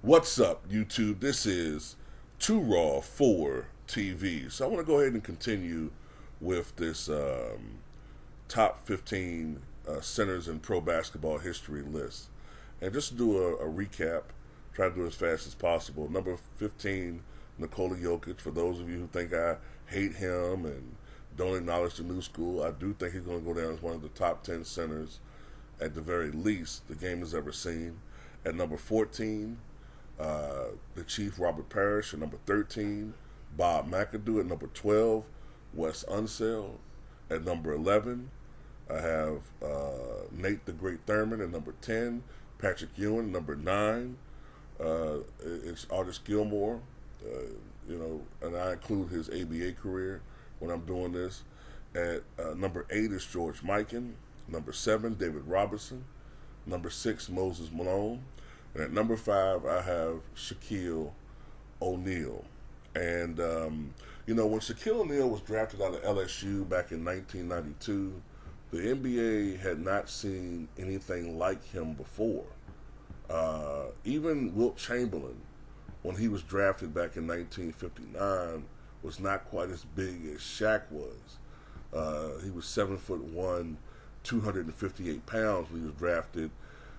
What's up, YouTube? This is Too Raw for TV. So I want to go ahead and continue with this top 15 centers in pro basketball history list. And just to do a recap, try to do it as fast as possible. Number 15, Nikola Jokic. For those of you who think I hate him and don't acknowledge the new school, I do think he's going to go down as one of the top 10 centers at the very least the game has ever seen. At number 14, the Chief Robert Parrish. At number 13, Bob McAdoo. At number 12, Wes Unseld. At number 11, I have Nate the Great Thurman. At number 10, Patrick Ewing. Number 9, it's Artis Gilmore. And I include his ABA career when I'm doing this. At number 8 is George Mikan. Number 7, David Robinson. Number 6, Moses Malone. And at number 5, I have Shaquille O'Neal. And, when Shaquille O'Neal was drafted out of LSU back in 1992, the NBA had not seen anything like him before. Even Wilt Chamberlain, when he was drafted back in 1959, was not quite as big as Shaq was. He was 7'1", 258 pounds when he was drafted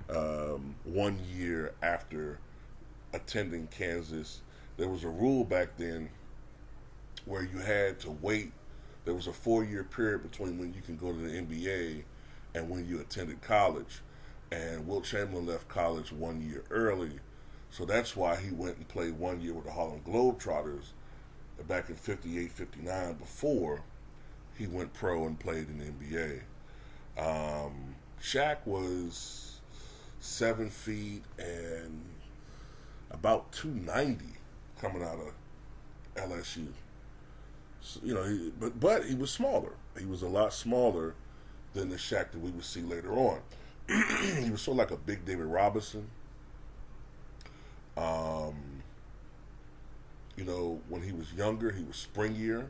1 year after attending Kansas. There was a rule back then where you had to wait. There was a 4-year period between when you can go to the NBA and when you attended college. And Wilt Chamberlain left college 1 year early. So that's why he went and played 1 year with the Harlem Globetrotters back in 58, 59 before he went pro and played in the NBA. Shaq was 7 feet and about 290 coming out of LSU. So, but he was smaller. He was a lot smaller than the Shaq that we would see later on. He was sort of like a big David Robinson. When he was younger, he was springier,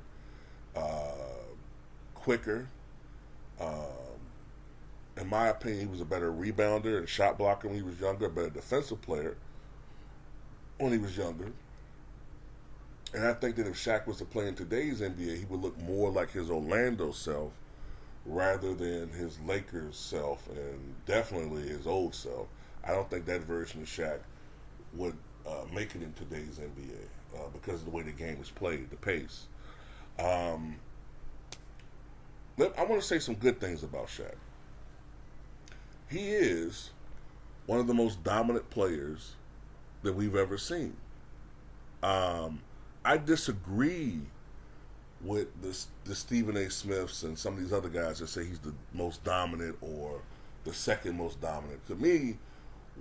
quicker. In my opinion, he was a better rebounder and shot blocker when he was younger, a better defensive player when he was younger. And I think that if Shaq was to play in today's NBA, he would look more like his Orlando self rather than his Lakers self, and definitely his old self. I don't think that version of Shaq would make it in today's NBA because of the way the game is played, the pace. I want to say some good things about Shaq. He is one of the most dominant players that we've ever seen. I disagree with the Stephen A. Smiths and some of these other guys that say he's the most dominant or the second most dominant. To me,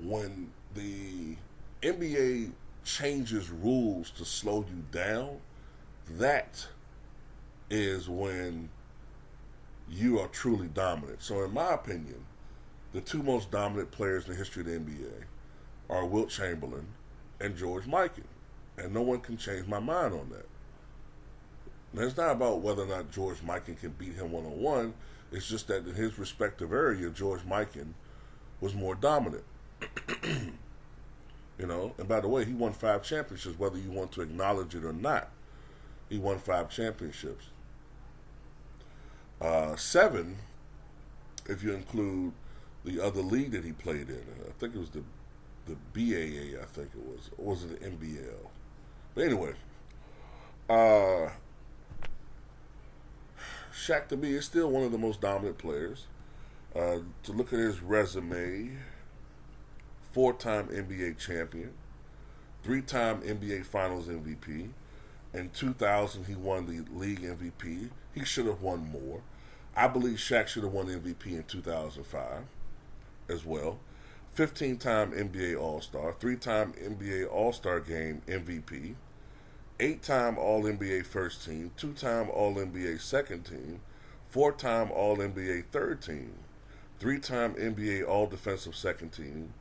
when the NBA changes rules to slow you down, that is when you are truly dominant. So in my opinion, the two most dominant players in the history of the NBA are Wilt Chamberlain and George Mikan. And no one can change my mind on that. Now, it's not about whether or not George Mikan can beat him one-on-one. It's just that in his respective area, George Mikan was more dominant. And by the way, he won 5 championships, whether you want to acknowledge it or not. He won 5 championships. 7, if you include the other league that he played in. I think it was the BAA, I think it was. Or was it the NBL? But anyway, Shaq to me is still one of the most dominant players. To look at his resume, 4-time NBA champion, 3-time NBA Finals MVP. In 2000, he won the league MVP. He should have won more. I believe Shaq should have won MVP in 2005 as well. 15-time NBA All-Star, 3-time NBA All-Star Game MVP, 8-time All-NBA First Team, 2-time All-NBA Second Team, 4-time All-NBA Third Team, 3-time NBA All-Defensive Second Team.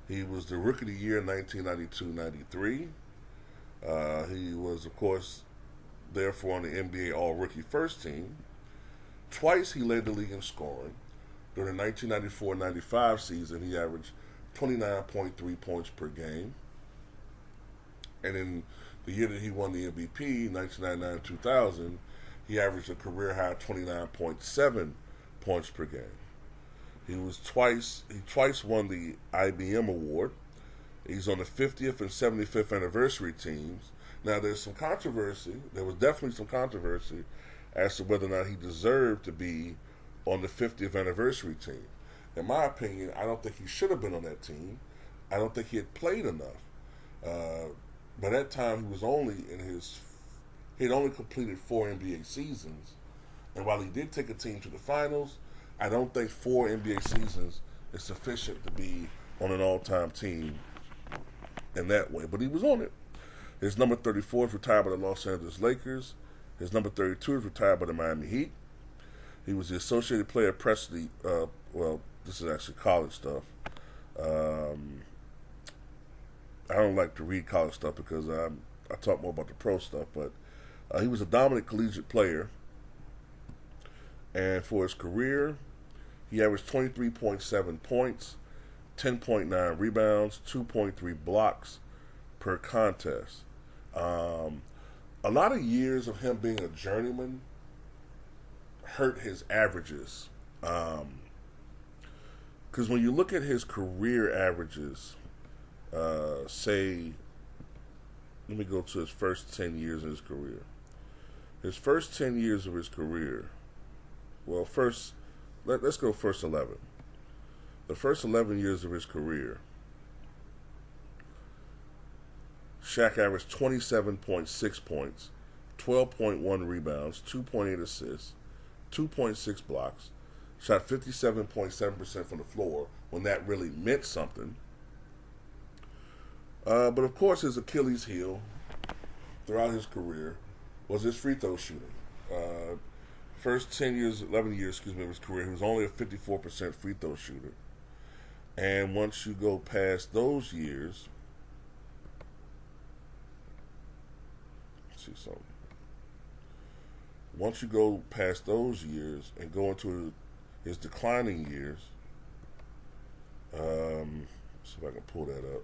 He was the Rookie of the Year in 1992-93. He was, of course, therefore on the NBA All-Rookie First Team. Twice he led the league in scoring. During the 1994-95 season, he averaged 29.3 points per game. And in the year that he won the MVP, 1999-2000, he averaged a career high 29.7 points per game. He twice won the IBM award. He's on the 50th and 75th anniversary teams. Now, there's some controversy. There was definitely some controversy as to whether or not he deserved to be on the 50th anniversary team. In my opinion, I don't think he should have been on that team. I don't think he had played enough. By that time, he had only completed 4 NBA seasons. And while he did take a team to the finals, I don't think 4 NBA seasons is sufficient to be on an all-time team in that way. But he was on it. His number 34 is retired by the Los Angeles Lakers. His number 32 is retired by the Miami Heat. He was the Associated Player of Presley. Well, this is actually college stuff. I don't like to read college stuff because I talk more about the pro stuff. But he was a dominant collegiate player. And for his career, he averaged 23.7 points, 10.9 rebounds, 2.3 blocks per contest. A lot of years of him being a journeyman hurt his averages. Because when you look at his career averages, let me go to his first 10 years of his career. His first 10 years of his career, well, let's go first 11. The first 11 years of his career, Shaq averaged 27.6 points, 12.1 rebounds, 2.8 assists, 2.6 blocks, shot 57.7% from the floor when that really meant something. But of course, his Achilles heel throughout his career was his free throw shooting. First 11 years of his career, he was only a 54% free throw shooter. And once you go past those years, let's see something. Once you go past those years and go into his declining years, see if I can pull that up.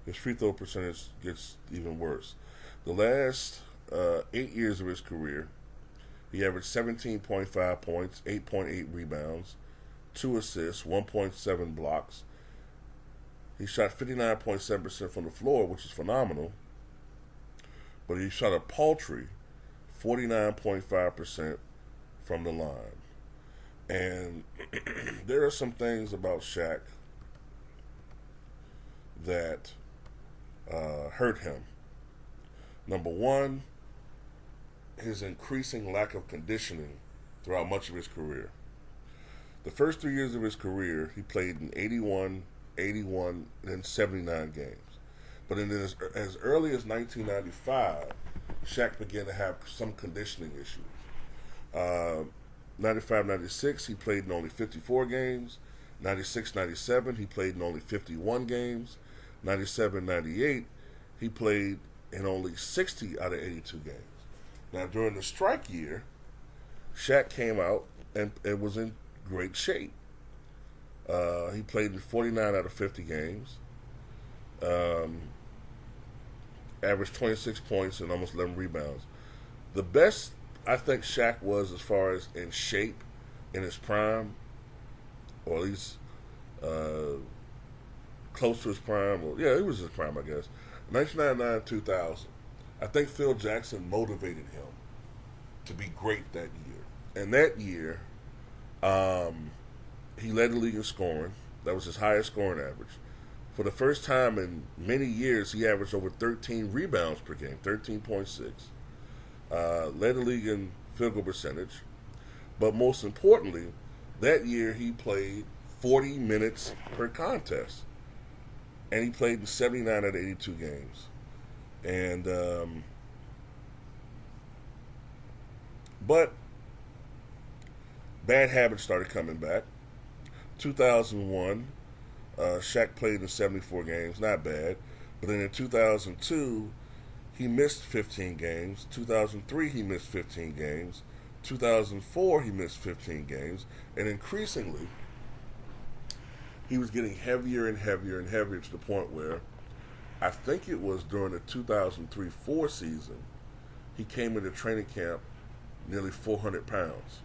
His free throw percentage gets even worse. The last 8 years of his career, he averaged 17.5 points, 8.8 rebounds, 2 assists, 1.7 blocks. He shot 59.7% from the floor, which is phenomenal. But he shot a paltry 49.5% from the line. And there are some things about Shaq that hurt him. Number one, his increasing lack of conditioning throughout much of his career. The first 3 years of his career, he played in 81, 81, and then 79 games. But in as early as 1995, Shaq began to have some conditioning issues. 95-96, he played in only 54 games. 96-97, he played in only 51 games. 97-98, he played in only 60 out of 82 games. Now, during the strike year, Shaq came out and was in great shape. He played in 49 out of 50 games. Averaged 26 points and almost 11 rebounds. The best I think Shaq was as far as in shape in his prime, or at least close to his prime. Or, yeah, it was his prime, I guess. 1999-2000. I think Phil Jackson motivated him to be great that year. And that year, he led the league in scoring. That was his highest scoring average. For the first time in many years, he averaged over 13 rebounds per game, 13.6. Led the league in field goal percentage. But most importantly, that year he played 40 minutes per contest. And he played in 79 out of 82 games. And, but bad habits started coming back. 2001, Shaq played in 74 games, not bad. But then in 2002, he missed 15 games. 2003, he missed 15 games. 2004, he missed 15 games. And increasingly, he was getting heavier and heavier and heavier to the point where I think it was during the 2003-4 season, he came into training camp nearly 400 pounds.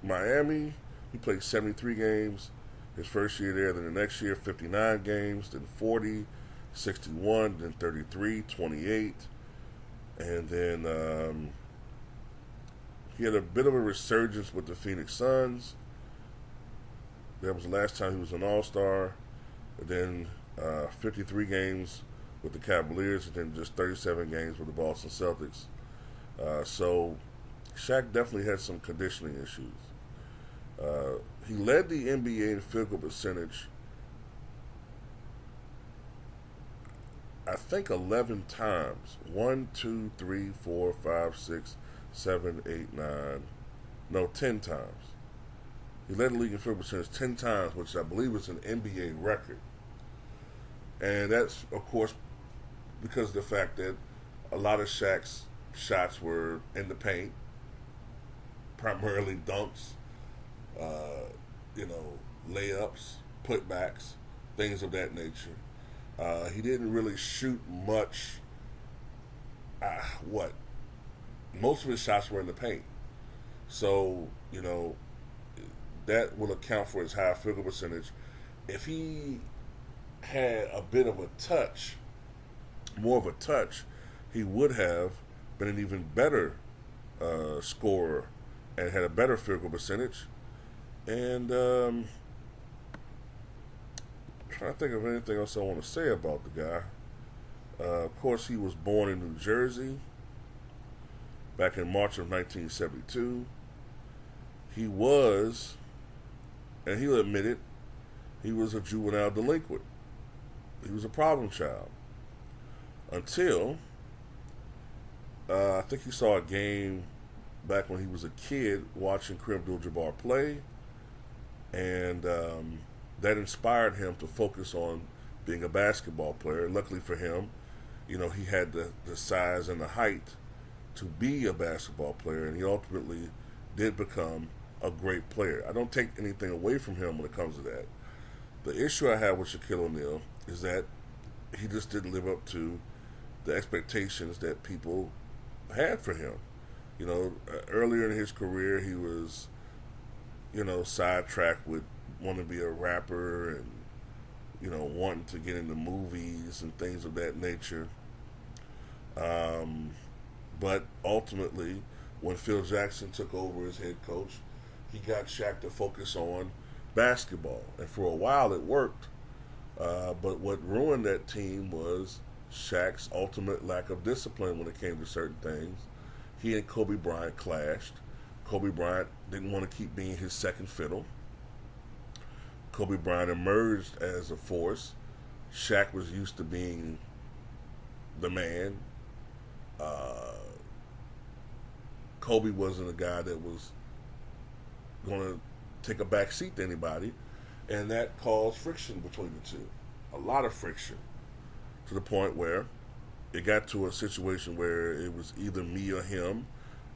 Miami, he played 73 games his first year there. Then the next year, 59 games, then 40, 61, then 33, 28. And then he had a bit of a resurgence with the Phoenix Suns. That was the last time he was an All-Star. And then 53 games with the Cavaliers, and then just 37 games with the Boston Celtics. So Shaq definitely had some conditioning issues. He led the NBA in field goal percentage, I think 11 times. 1, 2, 3, 4, 5, 6, 7, 8, 9. No, 10 times. He led the league in field goal percentage 10 times, which I believe is an NBA record. And that's, of course, because of the fact that a lot of Shaq's shots were in the paint, primarily dunks, layups, putbacks, things of that nature. He didn't really shoot much. Most of his shots were in the paint. So, that will account for his high field goal percentage. If he had a bit of a touch, more of a touch, he would have been an even better scorer and had a better field goal percentage. And trying to think of anything else I want to say about the guy. Of course, he was born in New Jersey back in March of 1972. He was, and he'll admit it, he was a juvenile delinquent. He was a problem child. Until, I think he saw a game back when he was a kid watching Kareem Abdul-Jabbar play, and that inspired him to focus on being a basketball player. Luckily for him, he had the size and the height to be a basketball player, and he ultimately did become a great player. I don't take anything away from him when it comes to that. The issue I have with Shaquille O'Neal is that he just didn't live up to the expectations that people had for him. Earlier in his career, he was, sidetracked with wanting to be a rapper and, wanting to get into movies and things of that nature. But ultimately, when Phil Jackson took over as head coach, he got Shaq to focus on basketball. And for a while, it worked. But what ruined that team was Shaq's ultimate lack of discipline when it came to certain things. He and Kobe Bryant clashed. Kobe Bryant didn't want to keep being his second fiddle. Kobe Bryant emerged as a force. Shaq was used to being the man. Kobe wasn't a guy that was going to take a back seat to anybody, and that caused friction between the two. A lot of friction, to the point where it got to a situation where it was either me or him,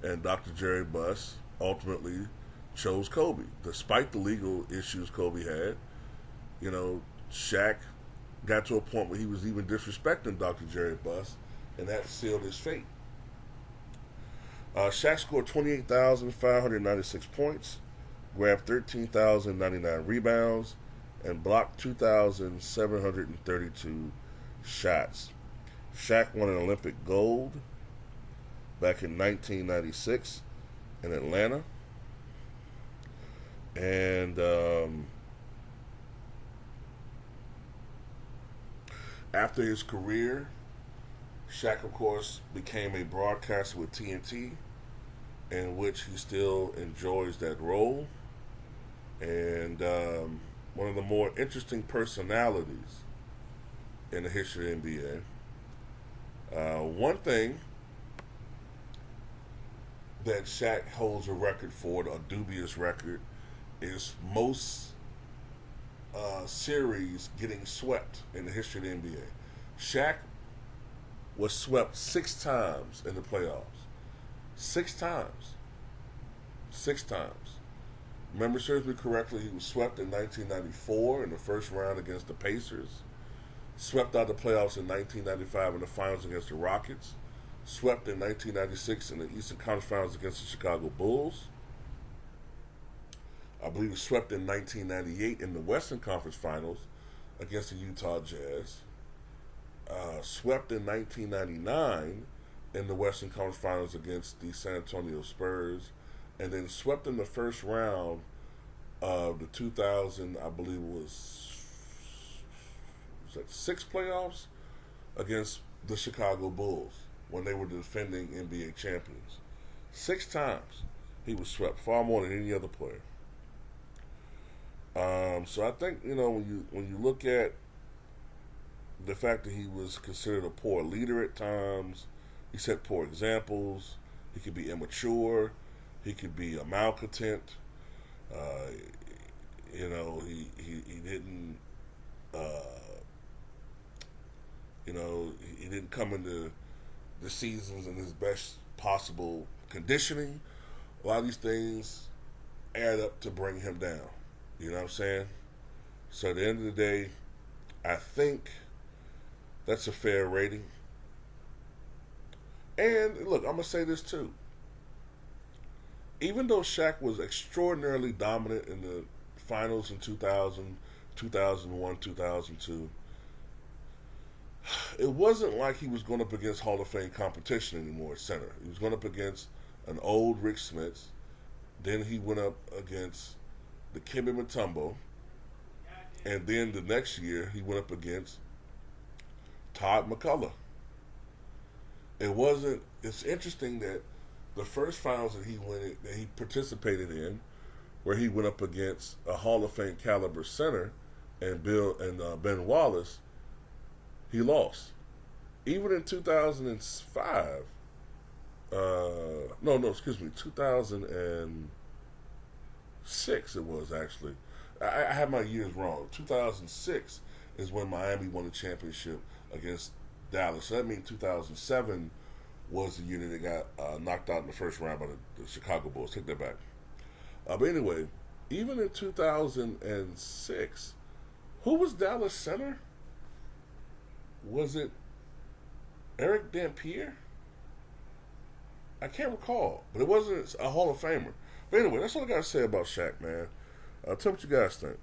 and Dr. Jerry Buss ultimately chose Kobe. Despite the legal issues Kobe had, Shaq got to a point where he was even disrespecting Dr. Jerry Buss, and that sealed his fate. Shaq scored 28,596 points, grabbed 13,099 rebounds, and blocked 2,732 shots. Shaq won an Olympic gold back in 1996 in Atlanta. And after his career, Shaq, of course, became a broadcaster with TNT, in which he still enjoys that role. And one of the more interesting personalities in the history of the NBA. One thing that Shaq holds a record for, a dubious record, is most series getting swept in the history of the NBA. Shaq was swept 6 times in the playoffs. Six times. Six times. Remember, serves me correctly, he was swept in 1994 in the first round against the Pacers. Swept out the playoffs in 1995 in the finals against the Rockets. Swept in 1996 in the Eastern Conference Finals against the Chicago Bulls. I believe he was swept in 1998 in the Western Conference Finals against the Utah Jazz. Swept in 1999 in the Western Conference Finals against the San Antonio Spurs. And then swept in the first round of the 2000, I believe it was that six playoffs against the Chicago Bulls when they were the defending NBA champions. Six times he was swept, far more than any other player. So I think when you look at the fact that he was considered a poor leader at times, he set poor examples. He could be immature. He could be a malcontent. He didn't. He didn't come into the seasons in his best possible conditioning. A lot of these things add up to bring him down. You know what I'm saying? So at the end of the day, I think that's a fair rating. And look, I'm going to say this too. Even though Shaq was extraordinarily dominant in the finals in 2000, 2001, 2002, it wasn't like he was going up against Hall of Fame competition anymore at center. He was going up against an old Rick Smits. Then he went up against the Kimmy Mutombo. And then the next year, he went up against Todd McCullough. It's interesting that the first finals that he participated in, where he went up against a Hall of Fame caliber center and Ben Wallace, he lost. Even in 2005, 2006 it was actually. I have my years wrong. 2006 is when Miami won the championship against Dallas. So that means 2007 was the year that they got knocked out in the first round by the Chicago Bulls. Take that back. But anyway, even in 2006, who was Dallas center? Was it Eric Dampier? I can't recall, but it wasn't a Hall of Famer. But anyway, that's all I got to say about Shaq, man. Tell me what you guys think.